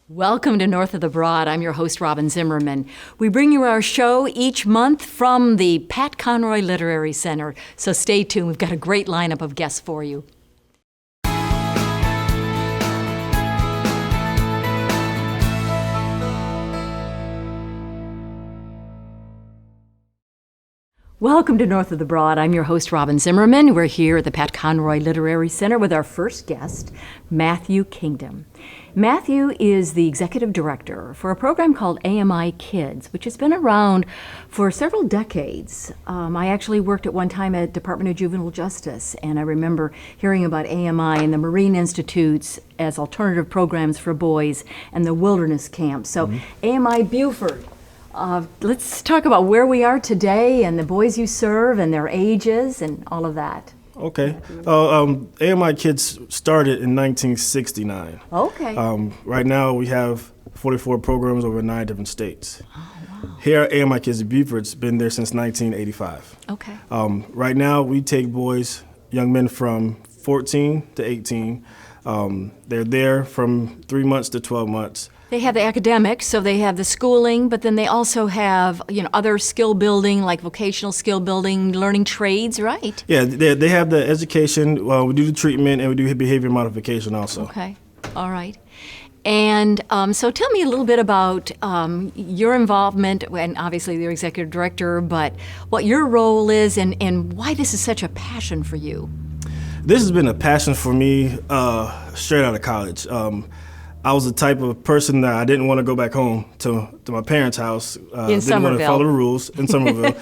Welcome to North of the Broad. I'm your host, Robin Zimmerman. We bring you our show each month from the Pat Conroy Literary Center. So stay tuned. We've got a great lineup of guests for you. Welcome to North of the Broad. I'm your host, Robin Zimmerman. We're here at the Pat Conroy Literary Center with our first guest, Matthew Kingdom. Matthew is the executive director for a program called AMIkids, which has been around for several decades. I actually worked at one time at Department of Juvenile Justice, and I remember hearing about AMI and the Marine Institutes as alternative programs for boys and the wilderness camps. So AMI Beaufort. Let's talk about where we are today and the boys you serve and their ages and all of that. Okay. AMIkids started in 1969. Okay. Right now we have 44 programs over 9 different states. Oh, wow. Here at AMIkids Beaufort, it's been there since 1985. Okay. Right now we take boys, young men from 14 to 18. They're there from 3 months to 12 months. They have the academics, so they have the schooling, but then they also have, other skill building, like vocational skill building, learning trades, right? Yeah, they have the education. We do the treatment, and we do behavior modification also. Okay, all right. And so tell me a little bit about your involvement, and obviously you're executive director, but what your role is and why this is such a passion for you. This has been a passion for me straight out of college. I was the type of person that I didn't want to go back home to my parents' house. In didn't want to follow the rules in Somerville.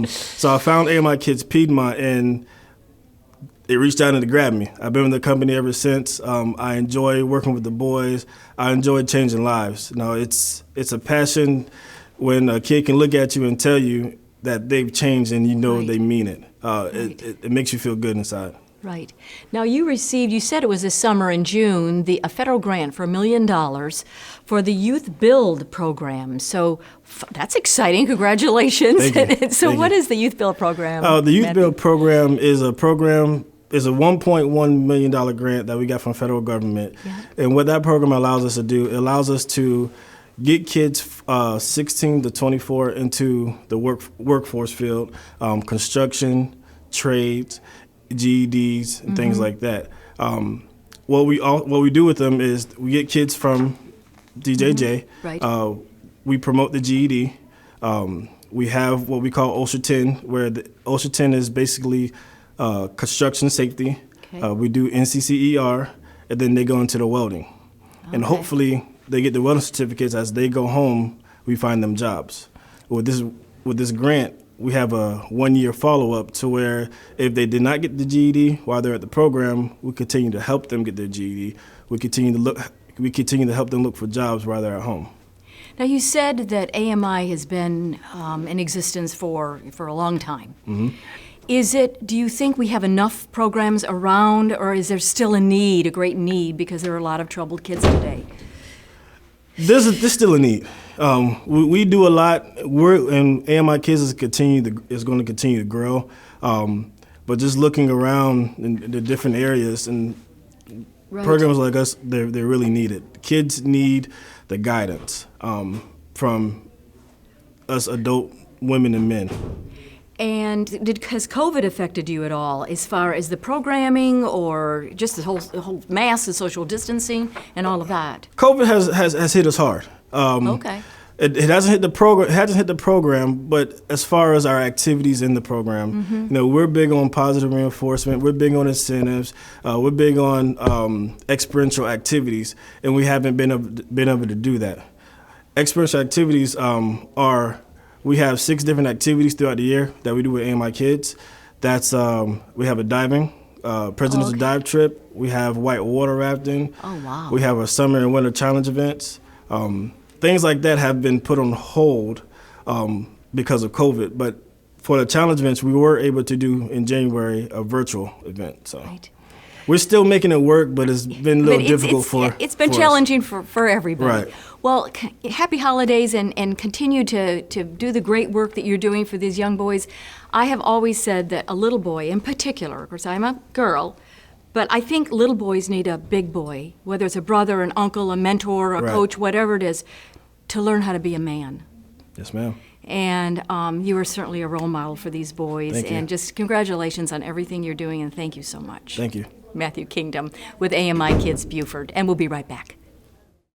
So I found AMIkids Piedmont, and it reached out and it grabbed me. I've been with the company ever since. I enjoy working with the boys. I enjoy changing lives. It's a passion when a kid can look at you and tell you that they've changed and right. They mean it. Right. It makes you feel good inside. Right. Now you said it was this summer in June, a federal grant for $1 million for the Youth Build program. So that's exciting. Congratulations. Thank you. So what is the Youth Build program? The Youth Build program is a $1.1 million grant that we got from federal government. Yeah. And what that program allows us to do, it allows us to get kids 16 to 24 into the workforce field, construction, trades, GEDs and things like that. What we do with them is we get kids from DJJ. Right. We promote the GED. We have what we call OSHA 10, where the OSHA 10 is basically construction safety. Okay. We do NCCER, and then they go into the welding. Okay. And hopefully they get the welding certificates. As they go home, we find them jobs. With this grant, we have a 1-year follow-up to where if they did not get the GED while they're at the program, we continue to help them get their GED. We continue to help them look for jobs while they're at home. Now you said that AMI has been in existence for a long time. Mm-hmm. Do you think we have enough programs around, or is there still a great need, because there are a lot of troubled kids today? There's still a need. We do a lot. And AMIkids is going to continue to grow. But just looking around in the different areas and right. programs like us, they're really needed. Kids need the guidance from us adult women and men. And has COVID affected you at all, as far as the programming or just the whole mass of social distancing and all of that? COVID has hit us hard. Okay. It hasn't hit the program. It hasn't hit the program, but as far as our activities in the program, we're big on positive reinforcement. We're big on incentives. We're big on experiential activities, and we haven't been able to do that. Experiential activities we have 6 different activities throughout the year that we do with AMIkids. That's we have a diving, President's Dive Trip. We have white water rafting. Oh, wow. We have a summer and winter challenge events. Things like that have been put on hold because of COVID. But for the challenge events, we were able to do in January a virtual event. So right. We're still making it work, but it's been a little difficult for It's been challenging for everybody. Right. Well, happy holidays and continue to do the great work that you're doing for these young boys. I have always said that a little boy in particular, of course I'm a girl, But I think little boys need a big boy, whether it's a brother, an uncle, a mentor, a Right. coach, whatever it is, to learn how to be a man. Yes, ma'am. And you are certainly a role model for these boys. Thank you. And just congratulations on everything you're doing, and thank you so much. Thank you. Matthew Kingdom with AMI Kids Beaufort. And we'll be right back.